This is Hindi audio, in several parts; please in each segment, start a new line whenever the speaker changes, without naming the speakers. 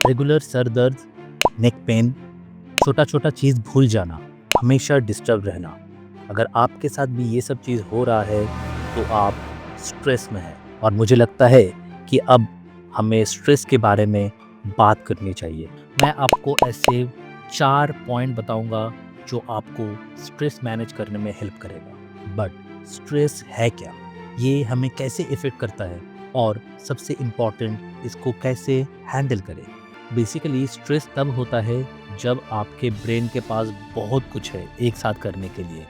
रेगुलर सर दर्द, नेक पेन, छोटा छोटा चीज़ भूल जाना, हमेशा डिस्टर्ब रहना। अगर आपके साथ भी ये सब चीज़ हो रहा है तो आप स्ट्रेस में हैं। और मुझे लगता है कि अब हमें स्ट्रेस के बारे में बात करनी चाहिए। मैं आपको ऐसे 4 पॉइंट बताऊंगा जो आपको स्ट्रेस मैनेज करने में हेल्प करेगा। बट स्ट्रेस है क्या? ये हमें कैसे इफ़ेक्ट करता है? और सबसे इम्पॉर्टेंट, इसको कैसे हैंडल करें? बेसिकली स्ट्रेस तब होता है जब आपके ब्रेन के पास बहुत कुछ है एक साथ करने के लिए।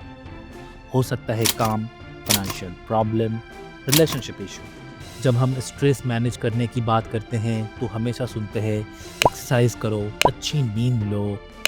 हो सकता है काम, फाइनेंशियल प्रॉब्लम, रिलेशनशिप इशू। जब हम स्ट्रेस मैनेज करने की बात करते हैं तो हमेशा सुनते हैं एक्सरसाइज करो, अच्छी नींद लो,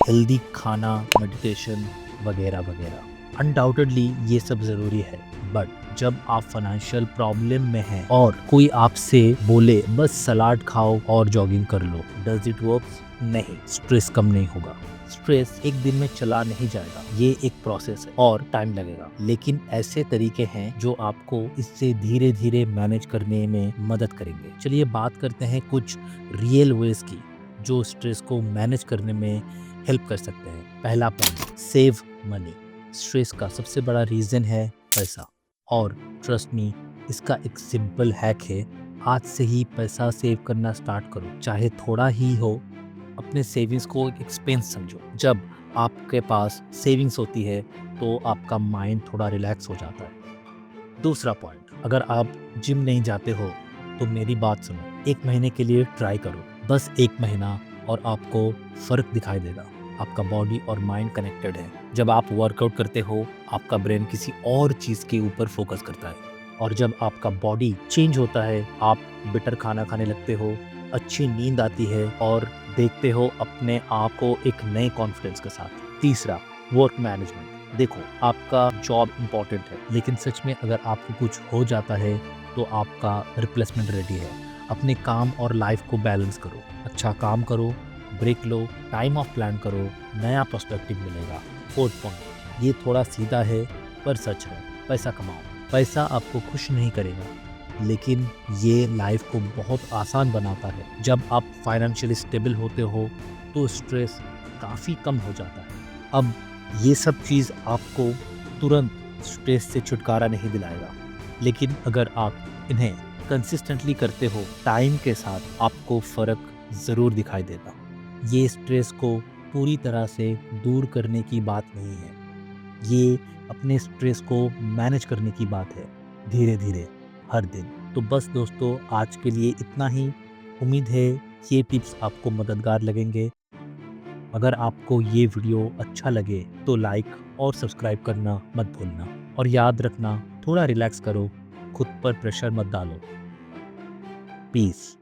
हेल्दी खाना, मेडिटेशन वगैरह वगैरह। अनडाउटेडली ये सब ज़रूरी है, बट जब आप फाइनेंशियल प्रॉब्लम में हैं और कोई आपसे बोले बस सलाद खाओ और जॉगिंग कर लो, डज इट वर्क? नहीं, स्ट्रेस कम नहीं होगा। स्ट्रेस एक दिन में चला नहीं जाएगा, ये एक प्रोसेस है और टाइम लगेगा। लेकिन ऐसे तरीके हैं जो आपको इससे धीरे धीरे मैनेज करने में मदद करेंगे। चलिए बात करते हैं कुछ रियल वेज की जो स्ट्रेस को मैनेज करने में हेल्प कर सकते हैं। पहला पॉइंट, सेव मनी। स्ट्रेस का सबसे बड़ा रीजन है पैसा। और ट्रस्ट मी, इसका एक सिंपल हैक है, आज से ही पैसा सेव करना स्टार्ट करो, चाहे थोड़ा ही हो। अपने सेविंग्स को एक एक्सपेंस समझो। जब आपके पास सेविंग्स होती है तो आपका माइंड थोड़ा रिलैक्स हो जाता है। दूसरा पॉइंट, अगर आप जिम नहीं जाते हो तो मेरी बात सुनो, 1 महीने के लिए ट्राई करो, बस 1 महीना, और आपको फ़र्क दिखाई देगा। आपका बॉडी और माइंड कनेक्टेड है। जब आप वर्कआउट करते हो आपका ब्रेन किसी और चीज़ के ऊपर फोकस करता है, और जब आपका बॉडी चेंज होता है आप बेटर खाना खाने लगते हो, अच्छी नींद आती है और देखते हो अपने आप को एक नए कॉन्फिडेंस के साथ। तीसरा, वर्क मैनेजमेंट। देखो, आपका जॉब इम्पॉर्टेंट है, लेकिन सच में अगर आपको कुछ हो जाता है तो आपका रिप्लेसमेंट रेडी है। अपने काम और लाइफ को बैलेंस करो, अच्छा काम करो, ब्रेक लो, टाइम ऑफ प्लान करो, नया पर्सपेक्टिव मिलेगा। फोर्थ पॉइंट, ये थोड़ा सीधा है पर सच है, पैसा कमाओ। पैसा आपको खुश नहीं करेगा, लेकिन ये लाइफ को बहुत आसान बनाता है। जब आप फाइनेंशियली स्टेबल होते हो तो स्ट्रेस काफ़ी कम हो जाता है। अब ये सब चीज़ आपको तुरंत स्ट्रेस से छुटकारा नहीं दिलाएगा, लेकिन अगर आप इन्हें कंसिस्टेंटली करते हो, टाइम के साथ आपको फ़र्क ज़रूर दिखाई देगा। ये स्ट्रेस को पूरी तरह से दूर करने की बात नहीं है, ये अपने स्ट्रेस को मैनेज करने की बात है, धीरे धीरे, हर दिन। तो बस दोस्तों, आज के लिए इतना ही। उम्मीद है ये टिप्स आपको मददगार लगेंगे। अगर आपको ये वीडियो अच्छा लगे तो लाइक और सब्सक्राइब करना मत भूलना। और याद रखना, थोड़ा रिलैक्स करो, खुद पर प्रेशर मत डालो। पीस।